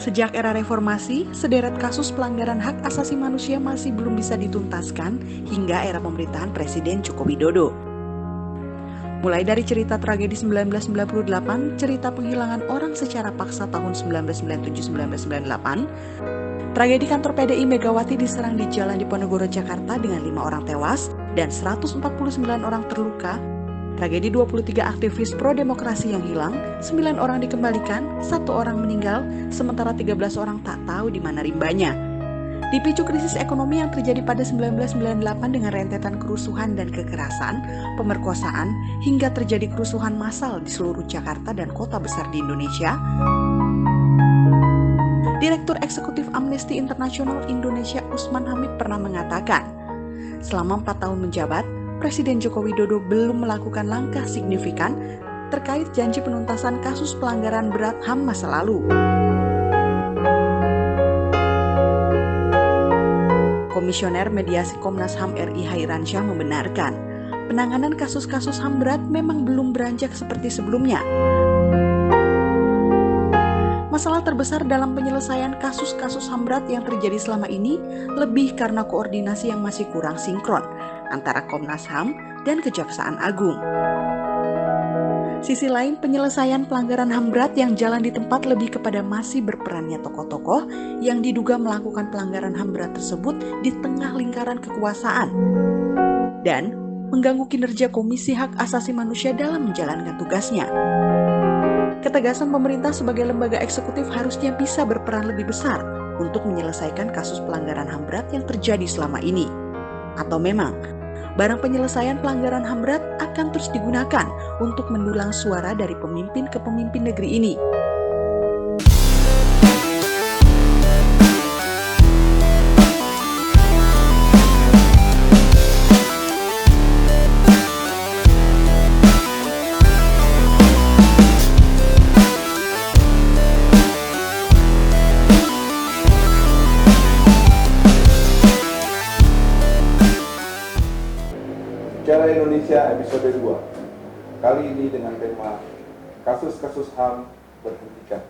Sejak era reformasi, sederet kasus pelanggaran hak asasi manusia masih belum bisa dituntaskan hingga era pemerintahan Presiden Joko Widodo. Mulai dari cerita tragedi 1998, cerita penghilangan orang secara paksa tahun 1997-1998, tragedi kantor PDI Megawati diserang di Jalan Diponegoro, Jakarta dengan 5 orang tewas dan 149 orang terluka, tragedi 23 aktivis pro-demokrasi yang hilang, 9 orang dikembalikan, 1 orang meninggal, sementara 13 orang tak tahu di mana rimbanya. Dipicu krisis ekonomi yang terjadi pada 1998 dengan rentetan kerusuhan dan kekerasan, pemerkosaan, hingga terjadi kerusuhan massal di seluruh Jakarta dan kota besar di Indonesia, Direktur Eksekutif Amnesty International Indonesia Usman Hamid pernah mengatakan, selama 4 tahun menjabat, Presiden Joko Widodo belum melakukan langkah signifikan terkait janji penuntasan kasus pelanggaran berat HAM masa lalu. Komisioner Mediasi Komnas HAM RI Hairansyah membenarkan, penanganan kasus-kasus HAM berat memang belum beranjak seperti sebelumnya. Masalah terbesar dalam penyelesaian kasus-kasus HAM berat yang terjadi selama ini lebih karena koordinasi yang masih kurang sinkron antara Komnas HAM dan Kejaksaan Agung. Sisi lain, penyelesaian pelanggaran HAM berat yang jalan di tempat lebih kepada masih berperannya tokoh-tokoh yang diduga melakukan pelanggaran HAM berat tersebut di tengah lingkaran kekuasaan dan mengganggu kinerja Komisi Hak Asasi Manusia dalam menjalankan tugasnya. Ketegasan pemerintah sebagai lembaga eksekutif harusnya bisa berperan lebih besar untuk menyelesaikan kasus pelanggaran HAM berat yang terjadi selama ini. Atau memang, barang penyelesaian pelanggaran HAM berat akan terus digunakan untuk mendulang suara dari pemimpin ke pemimpin negeri ini. Bicara Indonesia episode 2, kali ini dengan tema kasus-kasus HAM berhentikan.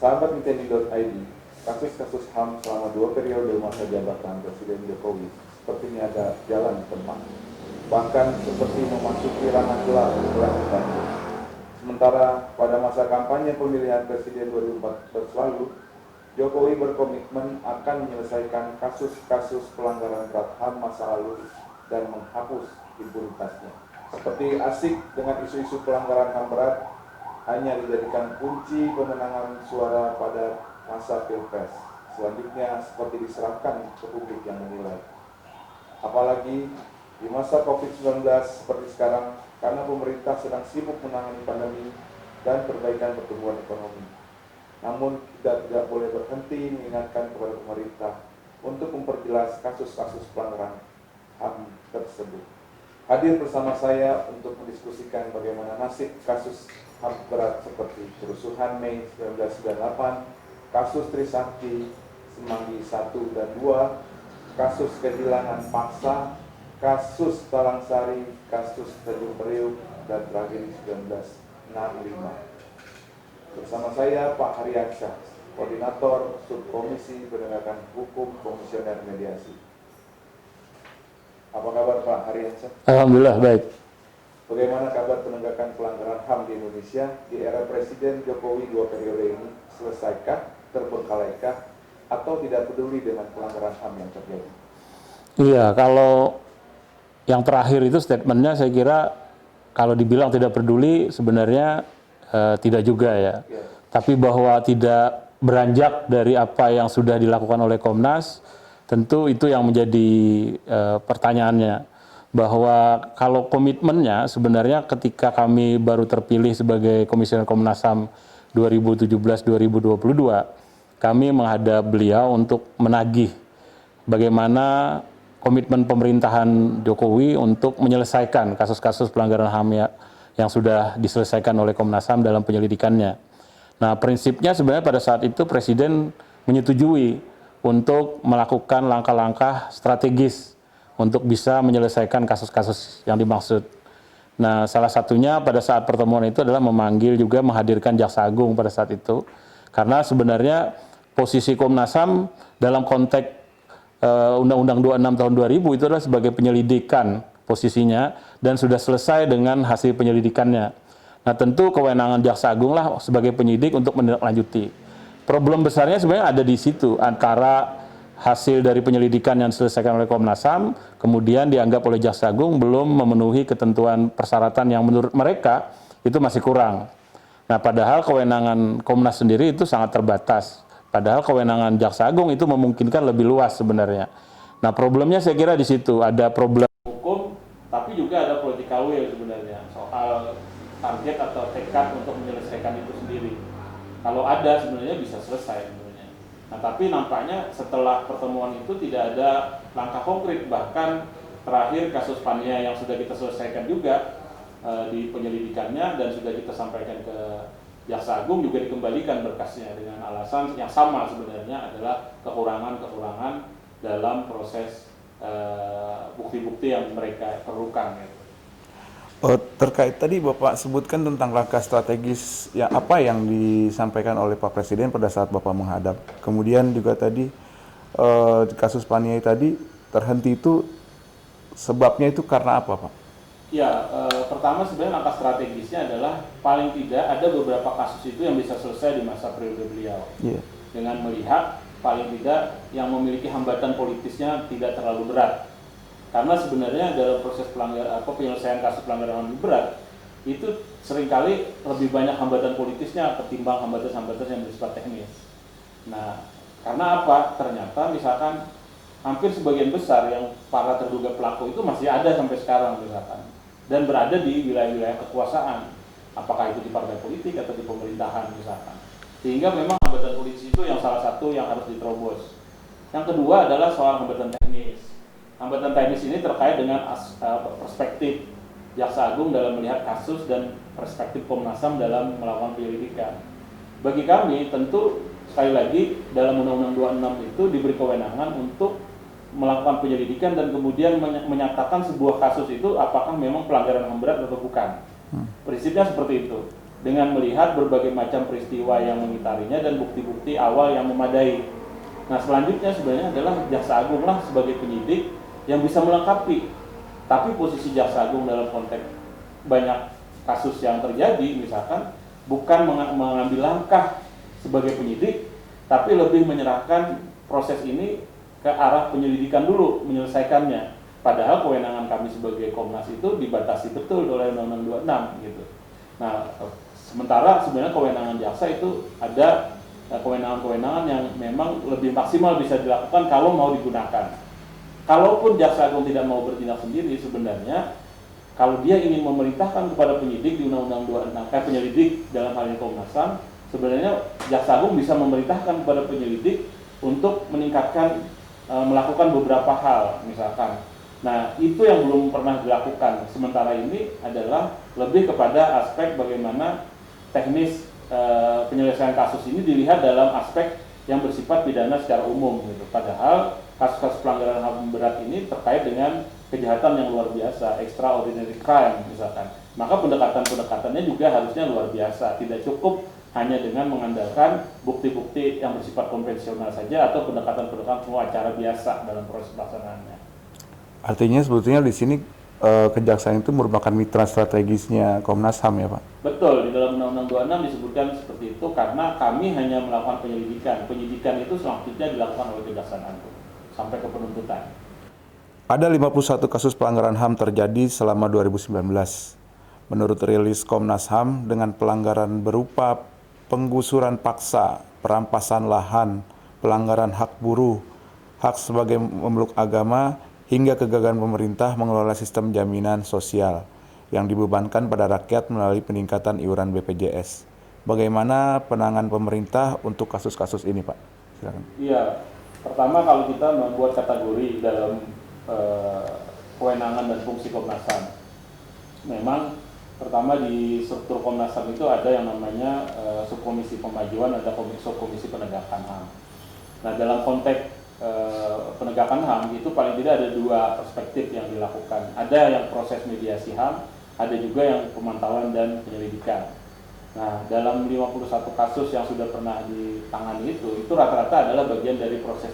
Sahabat Nintendo.id, kasus-kasus HAM selama 2 periode masa jabatan Presiden Jokowi sepertinya ada jalan di tempat, bahkan seperti memasuki ranah gelap setelah dibangun. Sementara pada masa kampanye pemilihan Presiden 2014 lalu, Jokowi berkomitmen akan menyelesaikan kasus-kasus pelanggaran berat HAM masa lalu dan menghapus impunitasnya. Seperti asik dengan isu-isu pelanggaran HAM berat hanya dijadikan kunci pemenangan suara pada masa Pilpres. Selanjutnya seperti diserahkan ke publik yang menilai. Apalagi di masa COVID-19 seperti sekarang, karena pemerintah sedang sibuk menangani pandemi dan perbaikan pertumbuhan ekonomi. Namun kita tidak boleh berhenti mengingatkan kepada pemerintah untuk memperjelas kasus-kasus pelanggaran HAM tersebut. Hadir bersama saya untuk mendiskusikan bagaimana nasib kasus HAM berat seperti kerusuhan Mei 1998, kasus Trisakti, Semanggi 1 dan 2, kasus kehilangan paksa, kasus Talang Sari, kasus Tanjung Priok, dan tragedi 1965. Bersama saya Pak Hariansyah, Koordinator Subkomisi Penegakan Hukum Komisioner Mediasi. Apa kabar Pak Hariansyah? Alhamdulillah baik. Bagaimana kabar penegakan pelanggaran HAM di Indonesia di era Presiden Jokowi 2 periode ini? Selesaikah, terbengkalaikah, atau tidak peduli dengan pelanggaran HAM yang terjadi? Iya, kalau yang terakhir itu statementnya saya kira kalau dibilang tidak peduli sebenarnya tidak juga ya. Tapi bahwa tidak beranjak dari apa yang sudah dilakukan oleh Komnas, tentu itu yang menjadi pertanyaannya. Bahwa kalau komitmennya sebenarnya ketika kami baru terpilih sebagai Komisioner Komnas HAM 2017-2022, kami menghadap beliau untuk menagih bagaimana komitmen pemerintahan Jokowi untuk menyelesaikan kasus-kasus pelanggaran HAM yang sudah diselesaikan oleh Komnas HAM dalam penyelidikannya. Nah, prinsipnya sebenarnya pada saat itu Presiden menyetujui untuk melakukan langkah-langkah strategis untuk bisa menyelesaikan kasus-kasus yang dimaksud. Nah, salah satunya pada saat pertemuan itu adalah memanggil juga menghadirkan Jaksa Agung pada saat itu. Karena sebenarnya posisi Komnas HAM dalam konteks Undang-Undang 26 tahun 2000 itu adalah sebagai penyelidikan posisinya dan sudah selesai dengan hasil penyelidikannya. Nah, tentu kewenangan Jaksa Agung lah sebagai penyidik untuk menindaklanjuti. Problem besarnya sebenarnya ada di situ, antara hasil dari penyelidikan yang diselesaikan oleh Komnas HAM kemudian dianggap oleh Jaksa Agung belum memenuhi ketentuan persyaratan yang menurut mereka itu masih kurang. Nah, padahal kewenangan Komnas sendiri itu sangat terbatas. Padahal kewenangan Jaksa Agung itu memungkinkan lebih luas sebenarnya. Nah, problemnya saya kira di situ, ada problem hukum, tapi juga ada political will sebenarnya, soal target atau tekad untuk menyelesaikan itu sendiri. Kalau ada sebenarnya bisa selesai sebenarnya. Nah, tapi nampaknya setelah pertemuan itu tidak ada langkah konkret, bahkan terakhir kasus Pania yang sudah kita selesaikan juga di penyelidikannya dan sudah kita sampaikan ke Jaksa Agung juga dikembalikan berkasnya dengan alasan yang sama sebenarnya adalah kekurangan-kekurangan dalam proses bukti-bukti yang mereka perlukan. Gitu. Terkait tadi Bapak sebutkan tentang langkah strategis yang apa yang disampaikan oleh Pak Presiden pada saat Bapak menghadap. Kemudian juga tadi kasus Paniai tadi terhenti itu sebabnya itu karena apa, Pak? Ya, pertama sebenarnya langkah strategisnya adalah paling tidak ada beberapa kasus itu yang bisa selesai di masa periode beliau. Yeah. Dengan melihat paling tidak yang memiliki hambatan politisnya tidak terlalu berat. Karena sebenarnya dalam proses penyelesaian kasus pelanggaran HAM berat itu seringkali lebih banyak hambatan politisnya ketimbang hambatan-hambatan yang bersifat teknis. Nah, karena apa? Ternyata misalkan hampir sebagian besar yang para terduga pelaku itu masih ada sampai sekarang misalkan. Dan berada di wilayah-wilayah kekuasaan, apakah itu di partai politik atau di pemerintahan misalkan. Sehingga memang hambatan politis itu yang salah satu yang harus diterobos. Yang kedua adalah soal hambatan teknis. Hambatan teknis ini terkait dengan perspektif Jaksa Agung dalam melihat kasus dan perspektif Komnas HAM dalam melakukan penyelidikan. Bagi kami tentu sekali lagi dalam Undang-Undang 26 itu diberi kewenangan untuk melakukan penyelidikan dan kemudian menyatakan sebuah kasus itu apakah memang pelanggaran HAM berat atau bukan. Prinsipnya seperti itu. Dengan melihat berbagai macam peristiwa yang mengitarinya dan bukti-bukti awal yang memadai. Nah, selanjutnya sebenarnya adalah Jaksa Agung lah sebagai penyidik yang bisa melengkapi. Tapi posisi Jaksa Agung dalam konteks banyak kasus yang terjadi misalkan bukan mengambil langkah sebagai penyidik, tapi lebih menyerahkan proses ini ke arah penyelidikan dulu, menyelesaikannya. Padahal kewenangan kami sebagai Komnas itu dibatasi betul oleh Undang-Undang 26 gitu. Nah, sementara sebenarnya kewenangan jaksa itu ada kewenangan-kewenangan yang memang lebih maksimal bisa dilakukan kalau mau digunakan. Kalaupun Jaksa Agung tidak mau bertindak sendiri sebenarnya, kalau dia ingin memerintahkan kepada penyidik di Undang-Undang 26, penyelidik dalam hal ini Komnas HAM, sebenarnya Jaksa Agung bisa memerintahkan kepada penyelidik untuk meningkatkan melakukan beberapa hal misalkan. Nah, itu yang belum pernah dilakukan. Sementara ini adalah lebih kepada aspek bagaimana teknis penyelesaian kasus ini dilihat dalam aspek yang bersifat pidana secara umum gitu. Padahal kasus-kasus pelanggaran HAM berat ini terkait dengan kejahatan yang luar biasa, extraordinary crime misalkan. Maka pendekatan-pendekatannya juga harusnya luar biasa, tidak cukup hanya dengan mengandalkan bukti-bukti yang bersifat konvensional saja atau pendekatan-pendekatan acara biasa dalam proses pelaksanaannya. Artinya sebetulnya di sini kejaksaan itu merupakan mitra strategisnya Komnas HAM ya Pak? Betul, di dalam Undang-Undang 26 disebutkan seperti itu karena kami hanya melakukan penyelidikan. Penyidikan itu selanjutnya dilakukan oleh Kejaksaan Agung sampai ke penuntutan. Ada 51 kasus pelanggaran HAM terjadi selama 2019. Menurut rilis Komnas HAM dengan pelanggaran berupa penggusuran paksa, perampasan lahan, pelanggaran hak buruh, hak sebagai pemeluk agama, hingga kegagalan pemerintah mengelola sistem jaminan sosial yang dibebankan pada rakyat melalui peningkatan iuran BPJS. Bagaimana penanganan pemerintah untuk kasus-kasus ini, Pak? Silakan. Iya, pertama kalau kita membuat kategori dalam kewenangan dan fungsi Komnas HAM, memang pertama di struktur Komnas HAM itu ada yang namanya subkomisi pemajuan, ada subkomisi penegakan HAM. Nah, dalam konteks penegakan HAM itu paling tidak ada dua perspektif yang dilakukan. Ada yang proses mediasi HAM, ada juga yang pemantauan dan penyelidikan. Nah, dalam 51 kasus yang sudah pernah ditangani itu rata-rata adalah bagian dari proses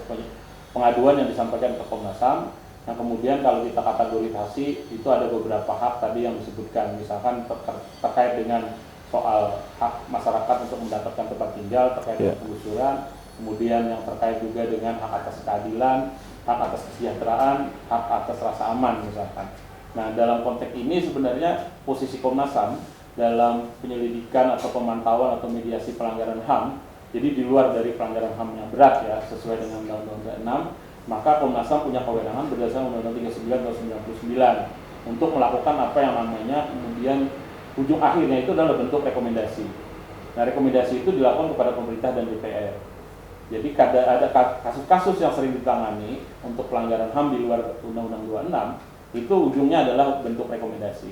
pengaduan yang disampaikan ke Komnas HAM, yang kemudian kalau kita kategorisasi itu ada beberapa hak tadi yang disebutkan, misalkan terkait dengan soal hak masyarakat untuk mendapatkan tempat tinggal, terkait dengan penggusuran, kemudian yang terkait juga dengan hak atas keadilan, hak atas kesejahteraan, hak atas rasa aman misalkan. Nah, dalam konteks ini sebenarnya posisi Komnas HAM dalam penyelidikan atau pemantauan atau mediasi pelanggaran HAM, jadi di luar dari pelanggaran HAM yang berat ya, sesuai dengan Undang-Undang 6, maka Komnas HAM punya kewenangan berdasarkan Undang-Undang 39 tahun 99 untuk melakukan apa yang namanya kemudian ujung akhirnya itu adalah bentuk rekomendasi. Nah, rekomendasi itu dilakukan kepada pemerintah dan DPR. Jadi ada kasus-kasus yang sering ditangani untuk pelanggaran HAM di luar Undang-Undang 26, itu ujungnya adalah bentuk rekomendasi.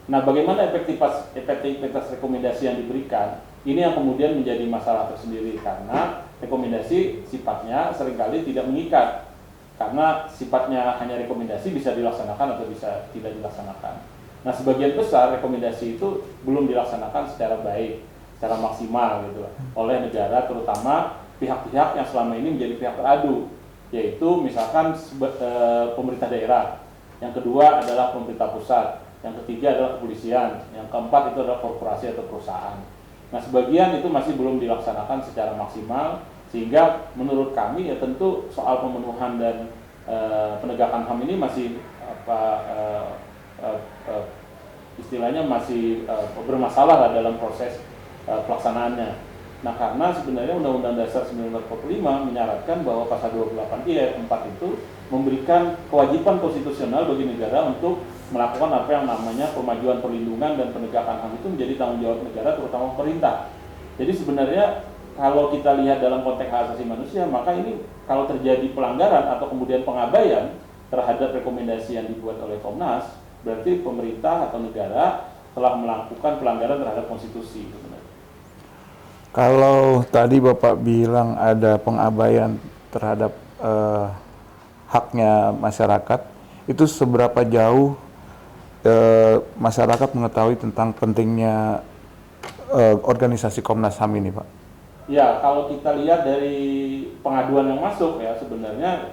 Nah, bagaimana efektivitas rekomendasi yang diberikan, ini yang kemudian menjadi masalah tersendiri, karena rekomendasi sifatnya seringkali tidak mengikat, karena sifatnya hanya rekomendasi, bisa dilaksanakan atau bisa tidak dilaksanakan. Nah, sebagian besar rekomendasi itu belum dilaksanakan secara baik, secara maksimal gitu oleh negara, terutama pihak-pihak yang selama ini menjadi pihak teradu, yaitu misalkan pemerintah daerah, yang kedua adalah pemerintah pusat, yang ketiga adalah kepolisian, yang keempat itu adalah korporasi atau perusahaan. Nah, sebagian itu masih belum dilaksanakan secara maksimal, sehingga menurut kami ya tentu soal pemenuhan dan penegakan HAM ini masih istilahnya masih bermasalah lah dalam proses pelaksanaannya. Nah, karena sebenarnya Undang-Undang Dasar 1945 menyaratkan bahwa pasal 28I ayat 4 itu memberikan kewajiban konstitusional bagi negara untuk melakukan apa yang namanya pemajuan perlindungan dan penegakan HAM itu menjadi tanggung jawab negara, terutama pemerintah. Jadi sebenarnya kalau kita lihat dalam konteks hak asasi manusia, maka ini kalau terjadi pelanggaran atau kemudian pengabaian terhadap rekomendasi yang dibuat oleh Komnas, berarti pemerintah atau negara telah melakukan pelanggaran terhadap konstitusi. Kalau tadi Bapak bilang ada pengabaian terhadap haknya masyarakat, itu seberapa jauh masyarakat mengetahui tentang pentingnya organisasi Komnas HAM ini, Pak? Ya, kalau kita lihat dari pengaduan yang masuk ya, sebenarnya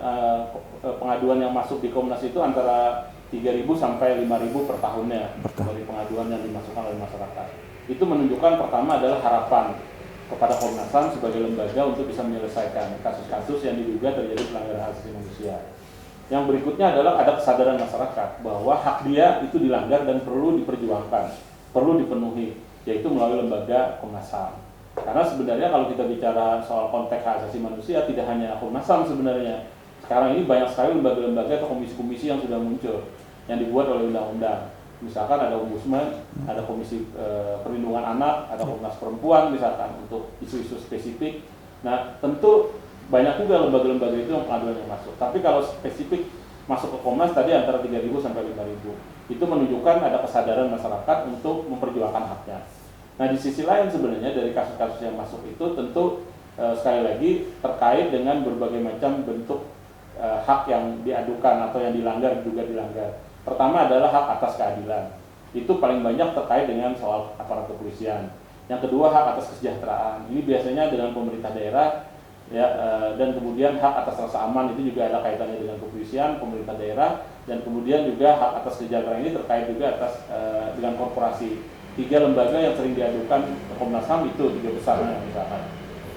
pengaduan yang masuk di Komnas itu antara 3.000 sampai 5.000 per tahunnya. Dari pengaduan yang dimasukkan oleh masyarakat. Itu menunjukkan pertama adalah harapan kepada Komnas HAM sebagai lembaga untuk bisa menyelesaikan kasus-kasus yang diduga terjadi pelanggaran hak asasi manusia. Yang berikutnya adalah ada kesadaran masyarakat bahwa hak dia itu dilanggar dan perlu diperjuangkan, perlu dipenuhi, yaitu melalui lembaga Komnas HAM. Karena sebenarnya kalau kita bicara soal konteks hak asasi manusia, tidak hanya Komnas HAM sebenarnya. Sekarang ini banyak sekali lembaga-lembaga atau komisi-komisi yang sudah muncul, yang dibuat oleh undang-undang. Misalkan ada Ombudsman, ada Komisi Perlindungan Anak, ada Komnas Perempuan misalkan untuk isu-isu spesifik. Nah, tentu banyak juga lembaga-lembaga itu yang pengaduan yang masuk. Tapi kalau spesifik masuk ke Komnas tadi antara 3.000 sampai 5.000. Itu menunjukkan ada kesadaran masyarakat untuk memperjuangkan haknya. Nah, di sisi lain sebenarnya dari kasus-kasus yang masuk itu tentu sekali lagi terkait dengan berbagai macam bentuk hak yang diadukan atau yang dilanggar, juga dilanggar. Pertama adalah hak atas keadilan. Itu paling banyak terkait dengan soal aparat kepolisian. Yang kedua hak atas kesejahteraan. Ini biasanya dengan pemerintah daerah ya, dan kemudian hak atas rasa aman itu juga ada kaitannya dengan kepolisian, pemerintah daerah, dan kemudian juga hak atas kesejahteraan ini terkait juga atas dengan korporasi. 3 lembaga yang sering diadukan ke Komnas HAM itu 3 besarnya misalkan.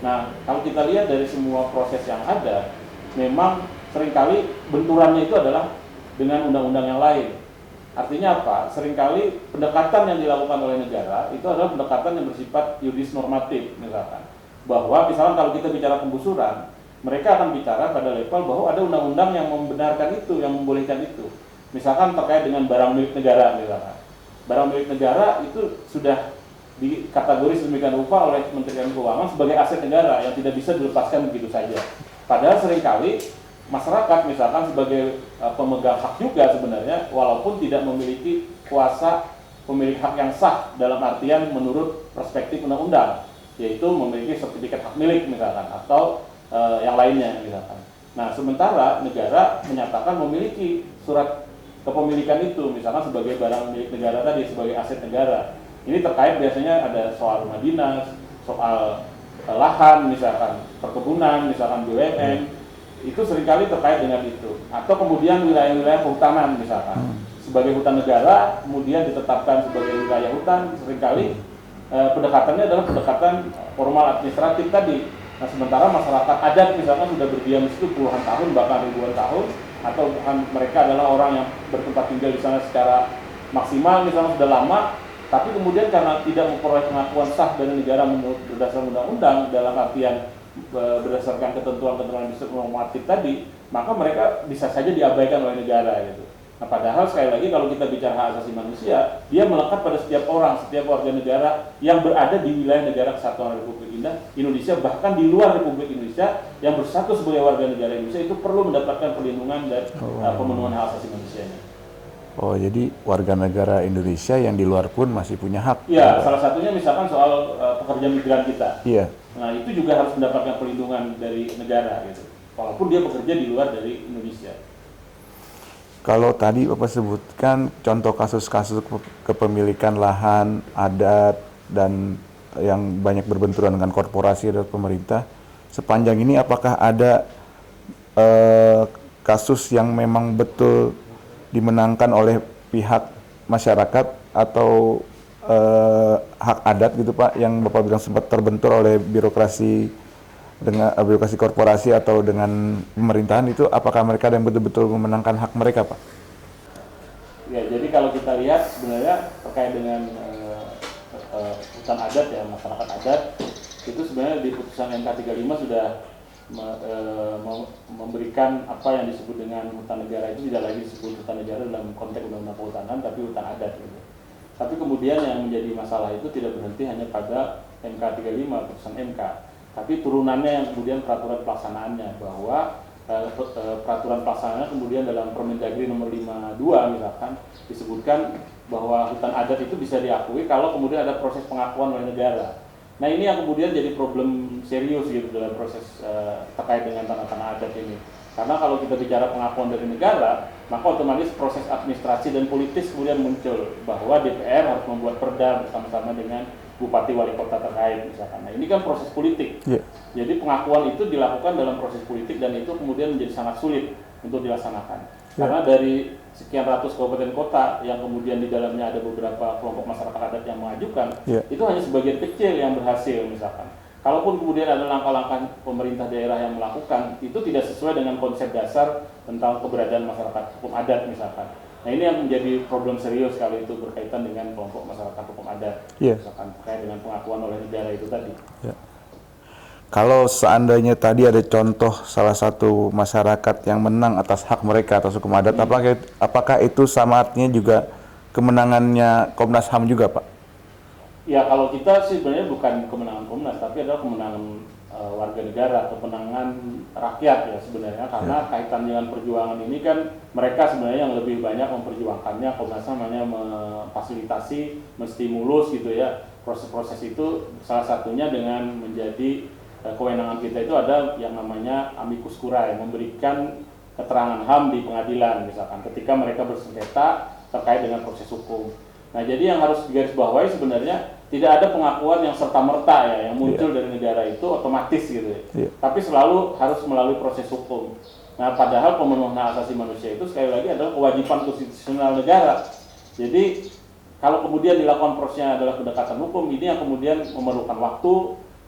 Nah, kalau kita lihat dari semua proses yang ada, memang seringkali benturannya itu adalah dengan undang-undang yang lain. Artinya apa? Seringkali pendekatan yang dilakukan oleh negara itu adalah pendekatan yang bersifat yuridis normatif misalkan. Bahwa misalkan kalau kita bicara penggusuran, mereka akan bicara pada level bahwa ada undang-undang yang membenarkan itu, yang membolehkan itu. Misalkan terkait dengan barang milik negara misalkan. Barang milik negara itu sudah dikategori sedemikian rupa oleh Kementerian Keuangan sebagai aset negara yang tidak bisa dilepaskan begitu saja. Padahal seringkali masyarakat misalkan sebagai pemegang hak juga sebenarnya, walaupun tidak memiliki kuasa pemilik hak yang sah dalam artian menurut perspektif undang-undang, yaitu memiliki sertifikat hak milik misalkan atau yang lainnya misalkan. Nah, sementara negara menyatakan memiliki surat kepemilikan itu misalkan sebagai barang milik negara tadi, sebagai aset negara. Ini terkait biasanya ada soal rumah dinas, soal lahan, misalkan perkebunan, misalkan BUMN, itu seringkali terkait dengan itu. Atau kemudian wilayah-wilayah kehutanan misalkan, sebagai hutan negara, kemudian ditetapkan sebagai wilayah hutan, seringkali pendekatannya adalah pendekatan formal administratif tadi. Nah, sementara masyarakat adat misalkan sudah berdiam di situ puluhan tahun, bahkan ribuan tahun, atau mereka adalah orang yang bertempat tinggal di sana secara maksimal, misalnya sudah lama, tapi kemudian karena tidak memperoleh pengakuan sah dari negara berdasarkan undang-undang, dalam artian berdasarkan ketentuan-ketentuan normatif tadi, maka mereka bisa saja diabaikan oleh negara gitu. Nah, padahal sekali lagi kalau kita bicara hak asasi manusia, dia melekat pada setiap orang, setiap warga negara yang berada di wilayah negara kesatuan Republik Indonesia, bahkan di luar Republik Indonesia yang bersatu sebagai warga negara Indonesia itu perlu mendapatkan perlindungan dan pemenuhan hak asasi manusianya. Oh, jadi warga negara Indonesia yang di luar pun masih punya hak? Iya, salah satunya misalkan soal pekerja migran kita. Iya. Nah, itu juga harus mendapatkan perlindungan dari negara gitu, walaupun dia bekerja di luar dari Indonesia. Kalau tadi Bapak sebutkan contoh kasus-kasus kepemilikan lahan adat dan yang banyak berbenturan dengan korporasi dan pemerintah, sepanjang ini apakah ada kasus yang memang betul dimenangkan oleh pihak masyarakat atau hak adat gitu Pak, yang Bapak bilang sempat terbentur oleh birokrasi dengan birokrasi korporasi atau dengan pemerintahan, itu apakah mereka yang betul-betul memenangkan hak mereka Pak? Ya, jadi kalau kita lihat sebenarnya terkait dengan hutan adat ya, masyarakat adat, itu sebenarnya di putusan MK 35 sudah memberikan apa yang disebut dengan hutan negara itu tidak lagi disebut hutan negara dalam konteks undang-undang kehutanan, tapi hutan adat gitu. Tapi kemudian yang menjadi masalah itu tidak berhenti hanya pada MK 35, putusan MK, tapi turunannya yang kemudian peraturan pelaksanaannya, bahwa peraturan pelaksanaannya kemudian dalam Permendagri nomor 52 misalkan disebutkan bahwa hutan adat itu bisa diakui kalau kemudian ada proses pengakuan oleh negara. Nah, ini yang kemudian jadi problem serius gitu dalam proses terkait dengan tanah-tanah adat ini. Karena kalau kita bicara pengakuan dari negara, maka otomatis proses administrasi dan politis kemudian muncul, bahwa DPR harus membuat perda bersama-sama dengan bupati wali kota terkait misalkan. Nah, ini kan proses politik. Yeah. Jadi pengakuan itu dilakukan dalam proses politik dan itu kemudian menjadi sangat sulit untuk dilaksanakan. Yeah. Karena dari sekian ratus kabupaten kota yang kemudian di dalamnya ada beberapa kelompok masyarakat adat yang mengajukan, itu hanya sebagian kecil yang berhasil misalkan. Kalaupun kemudian ada langkah-langkah pemerintah daerah yang melakukan, itu tidak sesuai dengan konsep dasar tentang keberadaan masyarakat hukum adat misalkan. Nah, ini yang menjadi problem serius kalau itu berkaitan dengan kelompok masyarakat hukum adat, misalkan terkait dengan pengakuan oleh negara itu tadi. Kalau seandainya tadi ada contoh salah satu masyarakat yang menang atas hak mereka atas hukum adat, apakah itu sama artinya juga kemenangannya Komnas HAM juga, Pak? Ya, kalau kita sih sebenarnya bukan kemenangan Komnas, tapi adalah kemenangan warga negara atau kemenangan rakyat ya sebenarnya, karena kaitan dengan perjuangan ini kan mereka sebenarnya yang lebih banyak memperjuangkannya. Komnas HAM hanya memfasilitasi, menstimulus gitu ya proses-proses itu, salah satunya dengan menjadi kewenangan kita itu ada yang namanya amicus curiae, memberikan keterangan HAM di pengadilan misalkan ketika mereka bersengketa terkait dengan proses hukum. Nah, jadi yang harus digarisbawahi sebenarnya tidak ada pengakuan yang serta-merta ya yang muncul dari negara itu otomatis gitu ya. Tapi selalu harus melalui proses hukum. Nah, padahal pemenuhan hak asasi manusia itu sekali lagi adalah kewajiban konstitusional negara. Jadi kalau kemudian dilakukan prosesnya adalah pendekatan hukum, ini yang kemudian memerlukan waktu.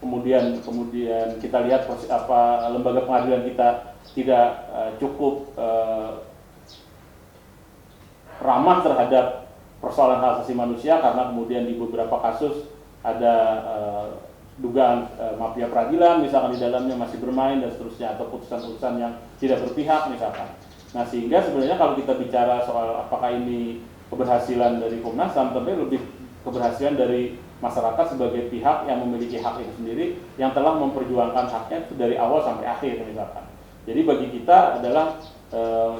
Kemudian kita lihat proses lembaga pengadilan kita tidak cukup ramah terhadap persoalan hak asasi manusia, karena kemudian di beberapa kasus ada dugaan mafia peradilan misalkan di dalamnya masih bermain dan seterusnya, atau putusan-putusan yang tidak berpihak misalkan. Nah, sehingga sebenarnya kalau kita bicara soal apakah ini keberhasilan dari Komnas HAM, tapi lebih keberhasilan dari masyarakat sebagai pihak yang memiliki hak itu sendiri, yang telah memperjuangkan haknya itu dari awal sampai akhir misalkan. Jadi bagi kita adalah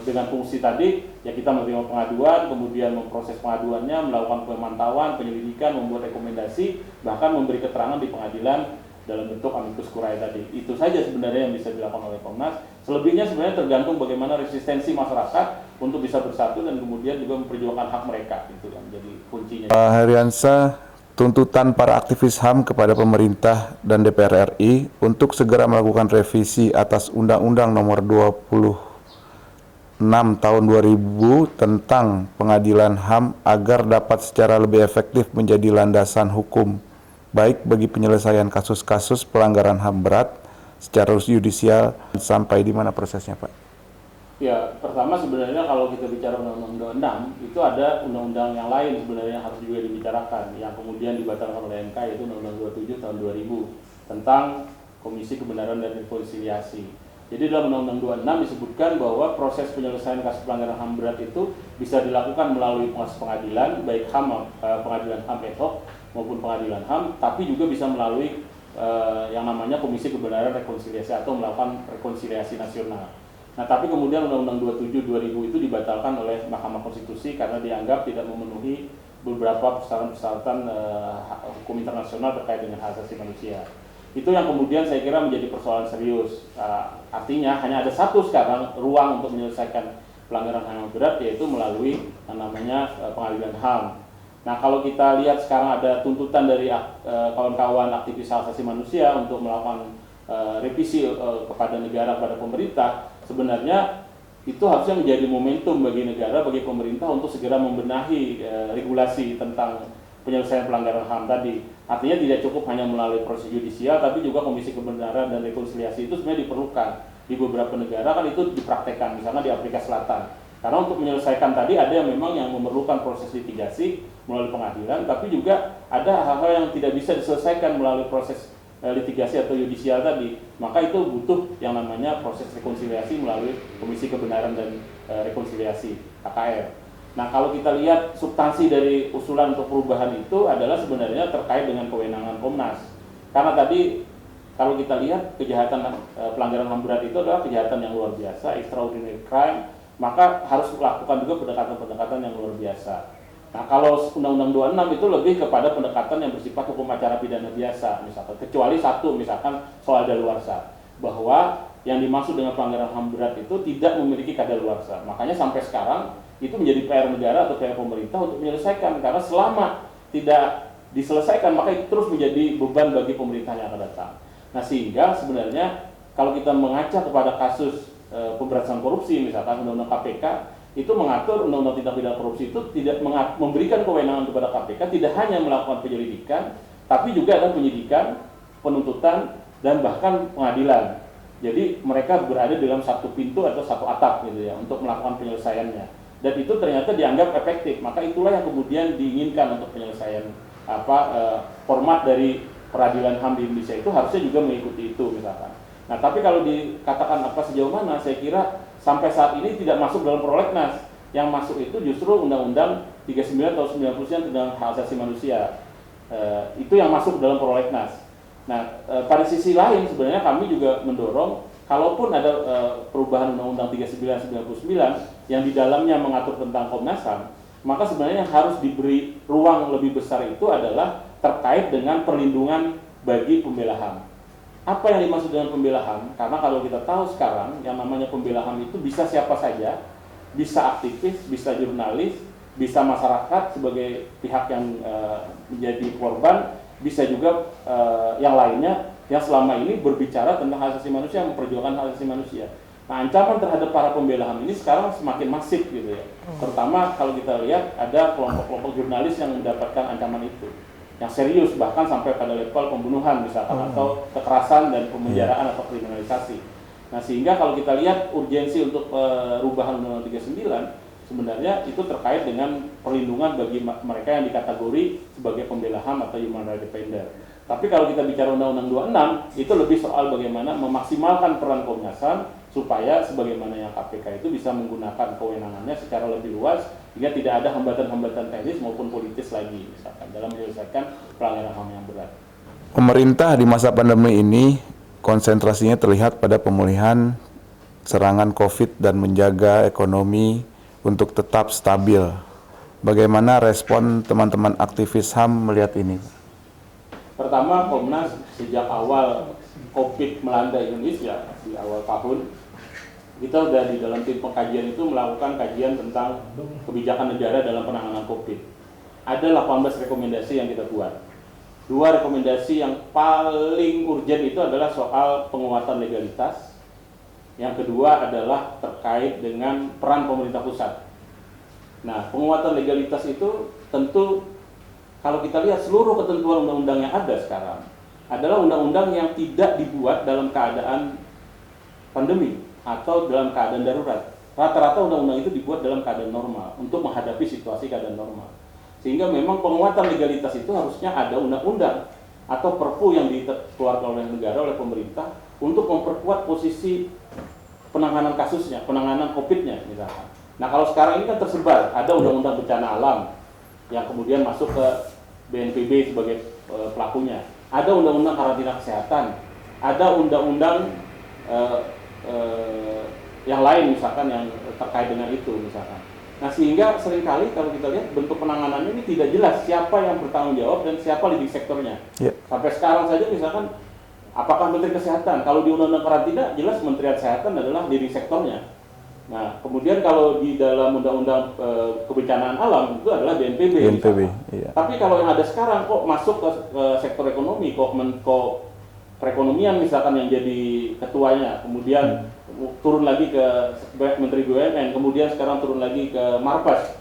dengan fungsi tadi ya, kita menerima pengaduan, kemudian memproses pengaduannya, melakukan pemantauan, penyelidikan, membuat rekomendasi, bahkan memberi keterangan di pengadilan dalam bentuk amicus curiae tadi. Itu saja sebenarnya yang bisa dilakukan oleh Komnas. Selebihnya sebenarnya tergantung bagaimana resistensi masyarakat untuk bisa bersatu dan kemudian juga memperjuangkan hak mereka. Itu yang menjadi kuncinya. Pak Heriansyah, tuntutan para aktivis HAM kepada pemerintah dan DPR RI untuk segera melakukan revisi atas Undang-Undang Nomor 26 Tahun 2000 tentang Pengadilan HAM agar dapat secara lebih efektif menjadi landasan hukum baik bagi penyelesaian kasus-kasus pelanggaran HAM berat secara yudisial. Sampai di mana prosesnya, Pak? Ya, pertama sebenarnya kalau kita bicara Undang-Undang 26, itu ada undang-undang yang lain sebenarnya yang harus juga dibicarakan, yang kemudian dibatalkan oleh MK, yaitu Undang-Undang 27 tahun 2000 tentang Komisi Kebenaran dan Rekonsiliasi. Jadi dalam Undang-Undang 26 disebutkan bahwa proses penyelesaian kasus pelanggaran HAM berat itu bisa dilakukan melalui proses pengadilan, baik HAM, pengadilan HAM ad hoc maupun pengadilan HAM, tapi juga bisa melalui yang namanya Komisi Kebenaran Rekonsiliasi atau melakukan rekonsiliasi nasional. Nah, tapi kemudian Undang-Undang 27 2000 itu dibatalkan oleh Mahkamah Konstitusi karena dianggap tidak memenuhi beberapa persyaratan hukum internasional terkait dengan hak asasi manusia. Itu yang kemudian saya kira menjadi persoalan serius. Artinya hanya ada satu sekarang ruang untuk menyelesaikan pelanggaran HAM berat, yaitu melalui yang namanya pengadilan HAM. Nah, kalau kita lihat sekarang ada tuntutan dari kawan-kawan aktivis hak asasi manusia untuk melakukan revisi kepada negara, kepada pemerintah, sebenarnya itu harusnya menjadi momentum bagi negara, bagi pemerintah untuk segera membenahi regulasi tentang penyelesaian pelanggaran HAM tadi. Artinya tidak cukup hanya melalui proses yudisial, tapi juga Komisi Kebenaran dan Rekonsiliasi itu sebenarnya diperlukan. Di beberapa negara kan itu dipraktekkan, misalnya di Afrika Selatan. Karena untuk menyelesaikan tadi ada yang memang yang memerlukan proses litigasi melalui pengadilan, tapi juga ada hal-hal yang tidak bisa diselesaikan melalui proses litigasi atau yudisial tadi, maka itu butuh yang namanya proses rekonsiliasi melalui Komisi Kebenaran dan Rekonsiliasi KKR. Nah, kalau kita lihat substansi dari usulan untuk perubahan itu adalah sebenarnya terkait dengan kewenangan Komnas. Karena tadi kalau kita lihat kejahatan pelanggaran HAM berat itu adalah kejahatan yang luar biasa, extraordinary crime, maka harus melakukan juga pendekatan-pendekatan yang luar biasa. Nah, kalau Undang-Undang 26 itu lebih kepada pendekatan yang bersifat hukum acara pidana biasa, misalkan, kecuali satu, misalkan soal kadaluarsa, bahwa yang dimaksud dengan pelanggaran HAM berat itu tidak memiliki kadaluarsa. Makanya sampai sekarang itu menjadi PR negara atau PR pemerintah untuk menyelesaikan, karena selama tidak diselesaikan maka itu terus menjadi beban bagi pemerintah yang akan datang. Nah, sehingga sebenarnya kalau kita mengaca kepada kasus pemberantasan korupsi, misalkan Undang-Undang KPK, itu mengatur undang-undang tindak pidana korupsi itu tidak memberikan kewenangan kepada KPK tidak hanya melakukan penyelidikan, tapi juga ada penyidikan, penuntutan, dan bahkan pengadilan. Jadi mereka berada dalam satu pintu atau satu atap gitu ya untuk melakukan penyelesaiannya. Dan itu ternyata dianggap efektif. Maka itulah yang kemudian diinginkan untuk penyelesaian format dari peradilan HAM di Indonesia itu harusnya juga mengikuti itu misalkan. Nah, tapi kalau dikatakan sejauh mana, saya kira sampai saat ini tidak masuk dalam prolegnas. Yang masuk itu justru Undang-Undang 39 tahun 99 tentang hak asasi manusia. Itu yang masuk dalam prolegnas. Nah, pada sisi lain sebenarnya kami juga mendorong, kalaupun ada perubahan Undang-Undang 39 99 yang di dalamnya mengatur tentang Komnas HAM, maka sebenarnya yang harus diberi ruang lebih besar itu adalah terkait dengan perlindungan bagi pembela HAM. Apa yang dimaksud dengan pembela HAM? Karena kalau kita tahu sekarang yang namanya pembela HAM itu bisa siapa saja, bisa aktivis, bisa jurnalis, bisa masyarakat sebagai pihak yang menjadi korban, bisa juga yang lainnya yang selama ini berbicara tentang hak asasi manusia, memperjuangkan hak asasi manusia. Nah, ancaman terhadap para pembela HAM ini sekarang semakin masif gitu ya. Terutama kalau kita lihat ada kelompok-kelompok jurnalis yang mendapatkan ancaman itu, yang serius bahkan sampai pada level pembunuhan misalkan atau kekerasan dan pemenjaraan atau kriminalisasi. Nah, sehingga kalau kita lihat urgensi untuk perubahan Undang-Undang 39 sebenarnya itu terkait dengan perlindungan bagi mereka yang dikategori sebagai pembela HAM atau human rights defender. Tapi kalau kita bicara Undang-Undang 26 itu lebih soal bagaimana memaksimalkan peran Komnas HAM supaya sebagaimana yang KPK itu bisa menggunakan kewenangannya secara lebih luas sehingga tidak ada hambatan-hambatan teknis maupun politis lagi misalkan dalam menyelesaikan pelanggaran HAM yang berat. Pemerintah di masa pandemi ini konsentrasinya terlihat pada pemulihan serangan COVID dan menjaga ekonomi untuk tetap stabil. Bagaimana respon teman-teman aktivis HAM melihat ini? Pertama, Komnas sejak awal COVID melanda Indonesia di awal tahun, kita sudah di dalam tim pengkajian itu melakukan kajian tentang kebijakan negara dalam penanganan COVID. Ada 18 rekomendasi yang kita buat. Dua rekomendasi yang paling urgent itu adalah soal penguatan legalitas. Yang kedua adalah terkait dengan peran pemerintah pusat. Nah, penguatan legalitas itu tentu kalau kita lihat seluruh ketentuan undang-undang yang ada sekarang adalah undang-undang yang tidak dibuat dalam keadaan pandemi atau dalam keadaan darurat. Rata-rata undang-undang itu dibuat dalam keadaan normal untuk menghadapi situasi keadaan normal. Sehingga memang penguatan legalitas itu harusnya ada undang-undang atau perpu yang dikeluarkan oleh negara, oleh pemerintah untuk memperkuat posisi penanganan kasusnya, penanganan COVID-nya misalkan. Nah, kalau sekarang ini kan tersebar, ada undang-undang bencana alam yang kemudian masuk ke BNPB sebagai pelakunya. Ada undang-undang karantina kesehatan, ada undang-undang yang lain misalkan yang terkait dengan itu misalkan. Nah, sehingga seringkali kalau kita lihat bentuk penanganannya ini tidak jelas siapa yang bertanggung jawab dan siapa leading sektornya. Sampai sekarang saja misalkan apakah Menteri Kesehatan, kalau di undang-undang karantina jelas Kementerian Kesehatan adalah leading sektornya. Nah, kemudian kalau di dalam undang-undang kebencanaan alam itu adalah BNPB. Iya. Tapi kalau yang ada sekarang kok masuk ke sektor ekonomi, kok Menko Perekonomian misalkan yang jadi ketuanya, kemudian turun lagi ke Menteri BUMN, kemudian sekarang turun lagi ke Marpas,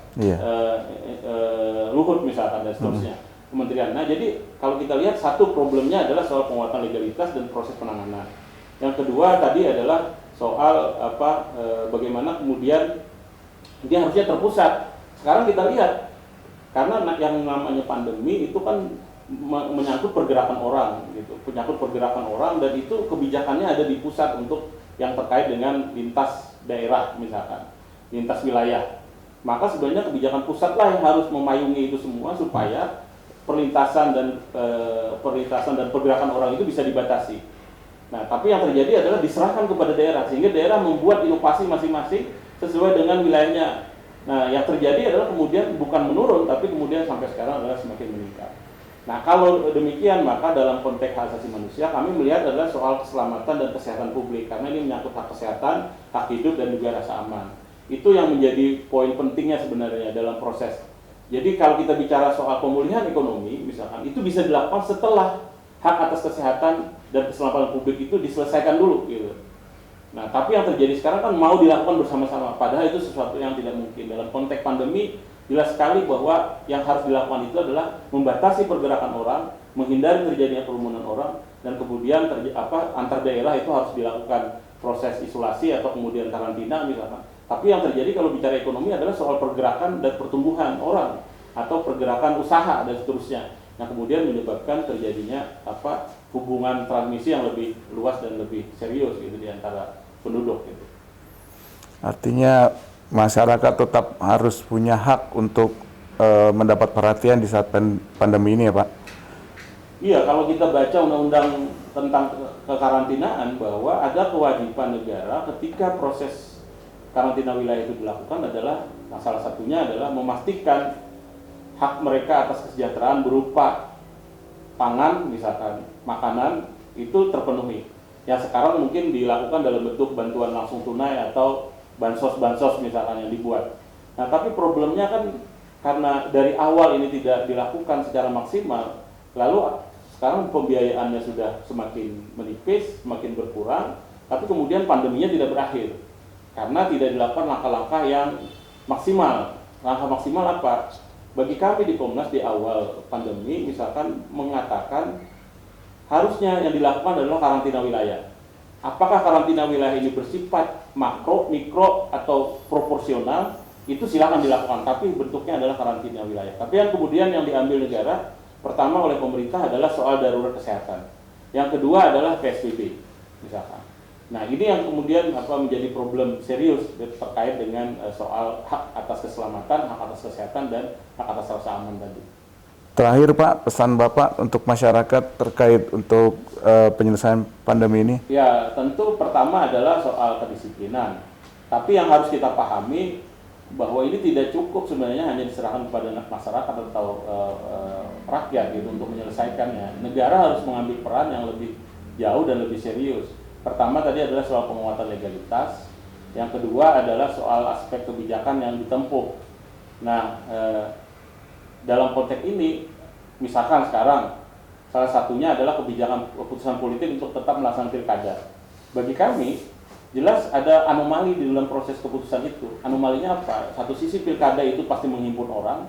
Luhut misalkan dan seterusnya, kementerian. Nah, jadi kalau kita lihat satu problemnya adalah soal penguatan legalitas dan proses penanganan. Yang kedua tadi adalah soal bagaimana kemudian dia harusnya terpusat. Sekarang kita lihat karena yang namanya pandemi itu kan menyangkut pergerakan orang gitu, menyangkut pergerakan orang dan itu kebijakannya ada di pusat untuk yang terkait dengan lintas daerah misalkan, lintas wilayah. Maka sebenarnya kebijakan pusatlah yang harus memayungi itu semua supaya perlintasan dan pergerakan orang itu bisa dibatasi. Nah, tapi yang terjadi adalah diserahkan kepada daerah, sehingga daerah membuat inovasi masing-masing sesuai dengan wilayahnya. Nah, yang terjadi adalah kemudian bukan menurun, tapi kemudian sampai sekarang adalah semakin meningkat. Nah, kalau demikian, maka dalam konteks hak asasi manusia, kami melihat adalah soal keselamatan dan kesehatan publik, karena ini menyangkut hak kesehatan, hak hidup, dan juga rasa aman. Itu yang menjadi poin pentingnya sebenarnya dalam proses. Jadi kalau kita bicara soal pemulihan ekonomi, misalkan, itu bisa dilakukan setelah hak atas kesehatan dan keselamatan publik itu diselesaikan dulu gitu. Nah, tapi yang terjadi sekarang kan mau dilakukan bersama-sama, padahal itu sesuatu yang tidak mungkin. Dalam konteks pandemi, jelas sekali bahwa yang harus dilakukan itu adalah membatasi pergerakan orang, menghindari terjadinya kerumunan orang, dan kemudian antar daerah itu harus dilakukan proses isolasi atau kemudian karantina misalkan. Tapi yang terjadi kalau bicara ekonomi adalah soal pergerakan dan pertumbuhan orang atau pergerakan usaha dan seterusnya. Nah, kemudian menyebabkan terjadinya hubungan transmisi yang lebih luas dan lebih serius gitu di antara penduduk gitu. Artinya masyarakat tetap harus punya hak untuk mendapat perhatian di saat pandemi ini ya, Pak? Iya, kalau kita baca undang-undang tentang kekarantinaan bahwa ada kewajiban negara ketika proses karantina wilayah itu dilakukan adalah salah satunya adalah memastikan hak mereka atas kesejahteraan berupa pangan, misalkan makanan, itu terpenuhi. Yang sekarang mungkin dilakukan dalam bentuk bantuan langsung tunai atau bansos-bansos misalkan yang dibuat. Nah, tapi problemnya kan karena dari awal ini tidak dilakukan secara maksimal, lalu sekarang pembiayaannya sudah semakin menipis, semakin berkurang, tapi kemudian pandeminya tidak berakhir. Karena tidak dilakukan langkah-langkah yang maksimal. Langkah maksimal apa? Bagi kami di Komnas di awal pandemi misalkan mengatakan harusnya yang dilakukan adalah karantina wilayah. Apakah karantina wilayah ini bersifat makro, mikro, atau proporsional? Itu silakan dilakukan, tapi bentuknya adalah karantina wilayah. Tapi yang kemudian yang diambil negara, pertama oleh pemerintah adalah soal darurat kesehatan. Yang kedua adalah PSBB, misalkan. Nah, ini yang kemudian menjadi problem serius terkait dengan soal hak atas keselamatan, hak atas kesehatan, dan hak atas rasa aman tadi. Terakhir Pak, pesan Bapak untuk masyarakat terkait untuk penyelesaian pandemi ini? Ya, tentu pertama adalah soal kedisiplinan. Tapi yang harus kita pahami bahwa ini tidak cukup sebenarnya hanya diserahkan kepada masyarakat atau rakyat gitu untuk menyelesaikannya. Negara harus mengambil peran yang lebih jauh dan lebih serius. Pertama tadi adalah soal penguatan legalitas, yang kedua adalah soal aspek kebijakan yang ditempuh. Nah, dalam konteks ini, misalkan sekarang Salah satunya adalah keputusan politik untuk tetap melaksanakan pilkada. Bagi kami, jelas ada anomali di dalam proses keputusan itu. Anomalinya apa? Satu sisi pilkada itu pasti menghimpun orang,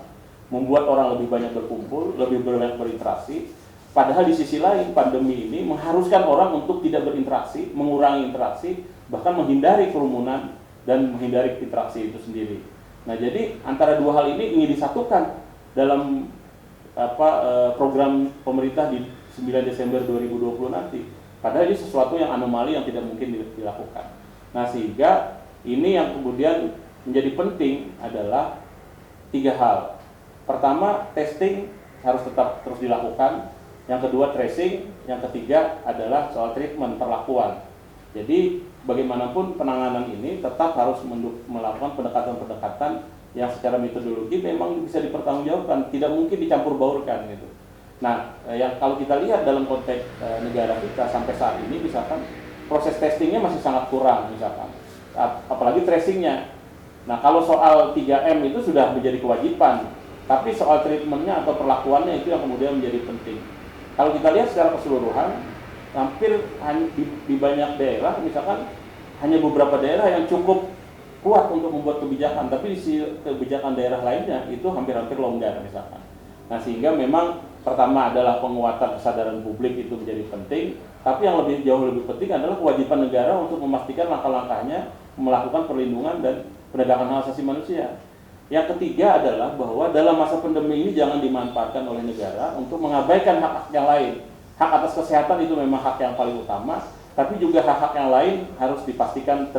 membuat orang lebih banyak berkumpul, lebih banyak berinteraksi. Padahal di sisi lain pandemi ini mengharuskan orang untuk tidak berinteraksi, mengurangi interaksi, bahkan menghindari kerumunan dan menghindari interaksi itu sendiri. Nah, jadi antara dua hal ini ingin disatukan dalam program pemerintah di 9 Desember 2020 nanti. Padahal ini sesuatu yang anomali yang tidak mungkin dilakukan. Nah, sehingga ini yang kemudian menjadi penting adalah 3 hal. Pertama, testing harus tetap terus dilakukan. Yang kedua, tracing. Yang ketiga adalah soal treatment, perlakuan. Jadi bagaimanapun penanganan ini tetap harus melakukan pendekatan-pendekatan yang secara metodologi memang bisa dipertanggungjawabkan, tidak mungkin dicampur baurkan gitu. Nah, yang kalau kita lihat dalam konteks negara kita sampai saat ini, misalkan proses testingnya masih sangat kurang, misalkan, apalagi tracingnya. Nah, kalau soal 3M itu sudah menjadi kewajiban, tapi soal treatmentnya atau perlakuannya itu yang kemudian menjadi penting. Kalau kita lihat secara keseluruhan, hampir di banyak daerah, misalkan hanya beberapa daerah yang cukup kuat untuk membuat kebijakan, tapi di kebijakan daerah lainnya itu hampir-hampir longgar misalkan. Nah, sehingga memang pertama adalah penguatan kesadaran publik itu menjadi penting, tapi yang jauh lebih penting adalah kewajiban negara untuk memastikan langkah-langkahnya melakukan perlindungan dan penegakan hak asasi manusia. Yang ketiga adalah bahwa dalam masa pandemi ini jangan dimanfaatkan oleh negara untuk mengabaikan hak-hak yang lain. Hak atas kesehatan itu memang hak yang paling utama, tapi juga hak-hak yang lain harus dipastikan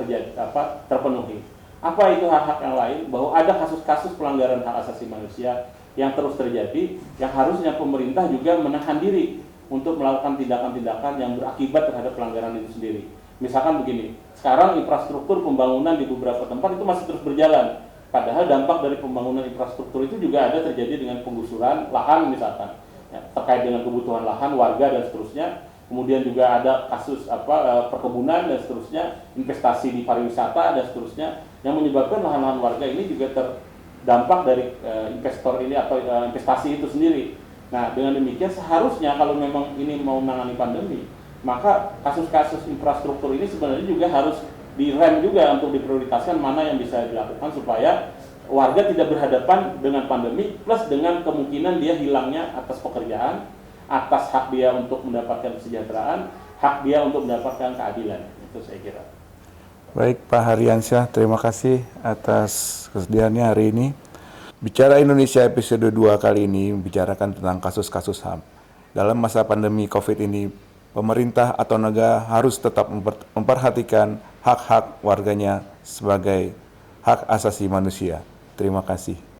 terpenuhi. Apa itu hak-hak yang lain? Bahwa ada kasus-kasus pelanggaran hak asasi manusia yang terus terjadi, yang harusnya pemerintah juga menahan diri untuk melakukan tindakan-tindakan yang berakibat terhadap pelanggaran itu sendiri. Misalkan begini, sekarang infrastruktur pembangunan di beberapa tempat itu masih terus berjalan, padahal dampak dari pembangunan infrastruktur itu juga ada terjadi dengan penggusuran lahan misalkan, ya, terkait dengan kebutuhan lahan warga dan seterusnya. Kemudian juga ada kasus perkebunan dan seterusnya, investasi di pariwisata dan seterusnya, yang menyebabkan lahan-lahan warga ini juga terdampak dari investor ini atau investasi itu sendiri. Nah, dengan demikian seharusnya kalau memang ini mau menangani pandemi, maka kasus-kasus infrastruktur ini sebenarnya juga harus direm juga untuk diprioritaskan mana yang bisa dilakukan supaya warga tidak berhadapan dengan pandemi plus dengan kemungkinan dia hilangnya atas pekerjaan, atas hak dia untuk mendapatkan kesejahteraan, hak dia untuk mendapatkan keadilan. Itu saya kira. Baik, Pak Haryansyah, terima kasih atas kesediaannya hari ini. Bicara Indonesia episode 2 kali ini membicarakan tentang kasus-kasus HAM. Dalam masa pandemi COVID ini, pemerintah atau negara harus tetap memperhatikan hak-hak warganya sebagai hak asasi manusia. Terima kasih.